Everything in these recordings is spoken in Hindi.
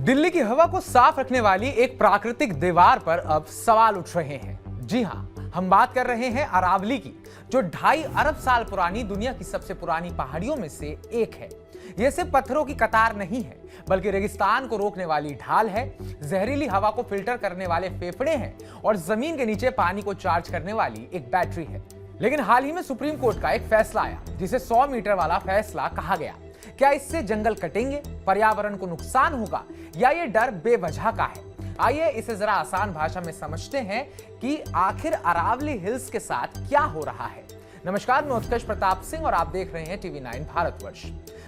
दिल्ली की हवा को साफ रखने वाली एक प्राकृतिक दीवार पर अब सवाल उठ रहे हैं। जी हां, हम बात कर रहे हैं अरावली की, जो 2.5 अरब साल पुरानी दुनिया की सबसे पुरानी पहाड़ियों में से एक है। यह सिर्फ पत्थरों की कतार नहीं है, बल्कि रेगिस्तान को रोकने वाली ढाल है, जहरीली हवा को फिल्टर करने वाले फेफड़े हैं और जमीन के नीचे पानी को चार्ज करने वाली एक बैटरी है। लेकिन हाल ही में सुप्रीम कोर्ट का एक फैसला आया, जिसे 100 मीटर वाला फैसला कहा गया। क्या इससे जंगल कटेंगे, पर्यावरण को नुकसान होगा, या ये डर बेवजह का है? आइए इसे जरा आसान भाषा में समझते हैं कि आखिर अरावली हिल्स के साथ क्या हो रहा है। नमस्कार, मैं उत्कर्ष प्रताप सिंह और आप देख रहे हैं टीवी 9 भारतवर्ष।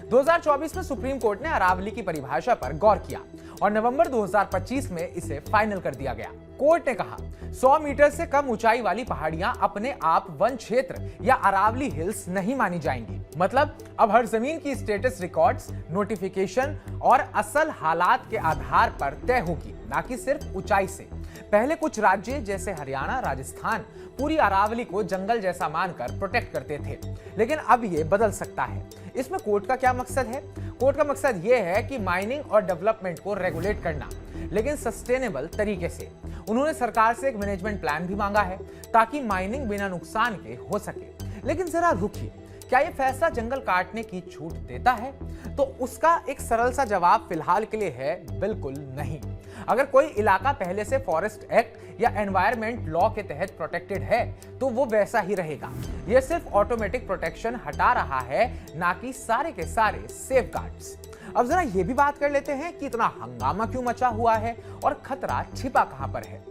2024 में सुप्रीम कोर्ट ने अरावली की परिभाषा पर गौर किया और नवंबर 2025 में इसे फाइनल कर दिया गया। कोर्ट ने कहा 100 मीटर से कम ऊंचाई वाली पहाड़ियां अपने आप वन क्षेत्र या अरावली हिल्स नहीं मानी जाएंगी। मतलब अब हर जमीन की स्टेटस रिकॉर्ड्स, नोटिफिकेशन और असल हालात के आधार पर तय होगी, ना कि सिर्फ ऊंचाई से। पहले कुछ राज्य जैसे हरियाणा, राजस्थान पूरी अरावली को जंगल जैसा मानकर प्रोटेक्ट करते थे, लेकिन अब ये बदल सकता है। इसमें कोर्ट का क्या मकसद है? कोर्ट का मकसद ये है कि माइनिंग और डेवलपमेंट को रेगुलेट करना, लेकिन सस्टेनेबल तरीके से। उन्होंने सरकार से एक मैनेजमेंट प्लान भी मांगा है, ताकि माइनिंग बिना नुकसान के हो सके। लेकिन जरा रुकिए, क्या यह फैसला जंगल काटने की छूट देता है? तो उसका एक सरल सा जवाब फिलहाल के लिए है बिल्कुल नहीं। अगर कोई इलाका पहले से फॉरेस्ट एक्ट या एनवायरमेंट लॉ के तहत प्रोटेक्टेड है, तो वो वैसा ही रहेगा। यह सिर्फ ऑटोमेटिक प्रोटेक्शन हटा रहा है, ना कि सारे के सारे सेफगार्ड्स। अब जरा ये भी बात कर लेते हैं कि इतना हंगामा क्यों मचा हुआ है और खतरा छिपा कहां पर है।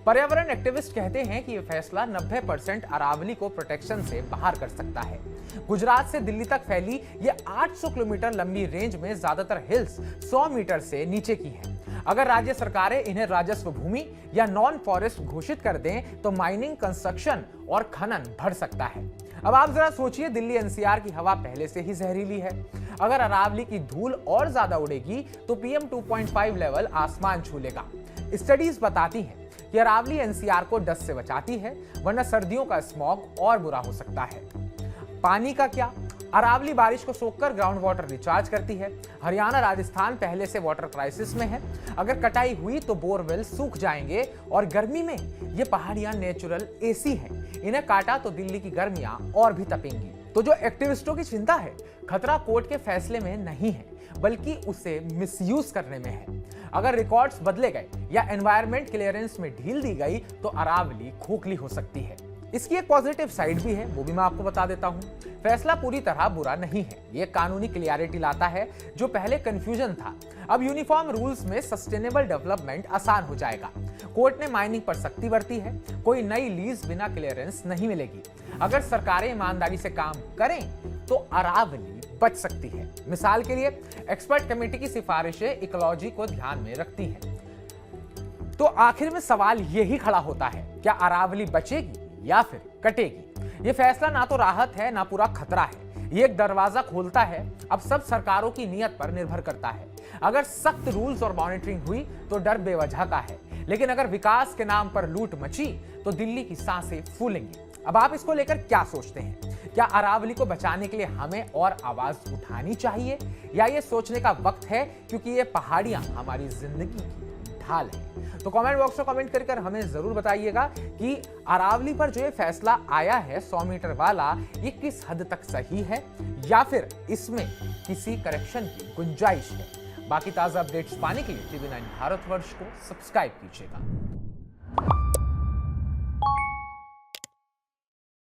पर्यावरण एक्टिविस्ट कहते हैं कि यह फैसला 90% अरावली को प्रोटेक्शन से बाहर कर सकता है। गुजरात से दिल्ली तक फैली ये 800 किलोमीटर लंबी रेंज में ज्यादातर हिल्स 100 मीटर से नीचे की हैं। अगर राज्य सरकारें इन्हें राजस्व भूमि या नॉन फॉरेस्ट घोषित कर दें, तो माइनिंग, कंस्ट्रक्शन और खनन बढ़ सकता है। अब आप जरा सोचिए, दिल्ली एनसीआर की हवा पहले से ही जहरीली है। अगर अरावली की धूल और ज्यादा उड़ेगी, तो PM 2.5 लेवल आसमान छू लेगा। स्टडीज बताती हैं कि अरावली एनसीआर को डस्ट से बचाती है, वरना सर्दियों का स्मॉग और बुरा हो सकता है। पानी का क्या? अरावली बारिश को सोखकर ग्राउंड वाटर रिचार्ज करती है। हरियाणा, राजस्थान पहले से वाटर क्राइसिस में है। अगर कटाई हुई तो बोरवेल सूख जाएंगे और गर्मी में ये पहाड़ियां नेचुरल एसी हैं। इन्हें काटा तो दिल्ली की गर्मियां और भी तपेंगी। तो जो एक्टिविस्टों की चिंता है, खतरा कोर्ट के फैसले में नहीं है, बल्कि उसे मिसयूज करने में है। अगर रिकॉर्ड्स बदले गए या एनवायरमेंट क्लियरेंस में ढील दी गई, तो अरावली खोखली हो सकती है। इसकी एक पॉजिटिव साइड भी है, वो भी मैं आपको बता देता हूं। फैसला पूरी तरह बुरा नहीं है। ये कानूनी क्लियरिटी लाता है, जो पहले कंफ्यूजन था। अब यूनिफॉर्म रूल्स में सस्टेनेबल डेवलपमेंट आसान हो जाएगा। कोर्ट ने माइनिंग पर सख्ती बरती है, कोई नई लीज बिना क्लियरेंस नहीं मिलेगी। अगर सरकारें ईमानदारी से काम करें, तो अरावली बच सकती है। मिसाल के लिए, एक्सपर्ट कमेटी की सिफारिशें इकोलॉजी को ध्यान में रखती हैं। तो आखिर में सवाल यही खड़ा होता है, क्या अरावली बचेगी या फिर कटेगी? ये फैसला ना तो राहत है, ना पूरा खतरा है। ये एक दरवाजा खोलता है। अब सब सरकारों की नीयत पर निर्भर करता है। अगर सख्त रूल्स और मॉनिटरिंग हुई, तो डर बेवजह का है। लेकिन अगर विकास के नाम पर लूट मची, तो दिल्ली की सांसें फूलेंगी। अब आप इसको लेकर क्या सोचते हैं? क्या अरावली को बचाने के लिए हमें और आवाज उठानी चाहिए, या ये सोचने का वक्त है क्योंकि ये पहाड़ियां हमारी जिंदगी की ढाल है? तो कमेंट बॉक्स में कमेंट कर हमें जरूर बताइएगा कि अरावली पर जो ये फैसला आया है 100 मीटर वाला, ये किस हद तक सही है, या फिर इसमें किसी करेक्शन की गुंजाइश है। बाकी ताजा अपडेट्स पाने के लिए टीवी 9 भारतवर्ष को सब्सक्राइब कीजिएगा।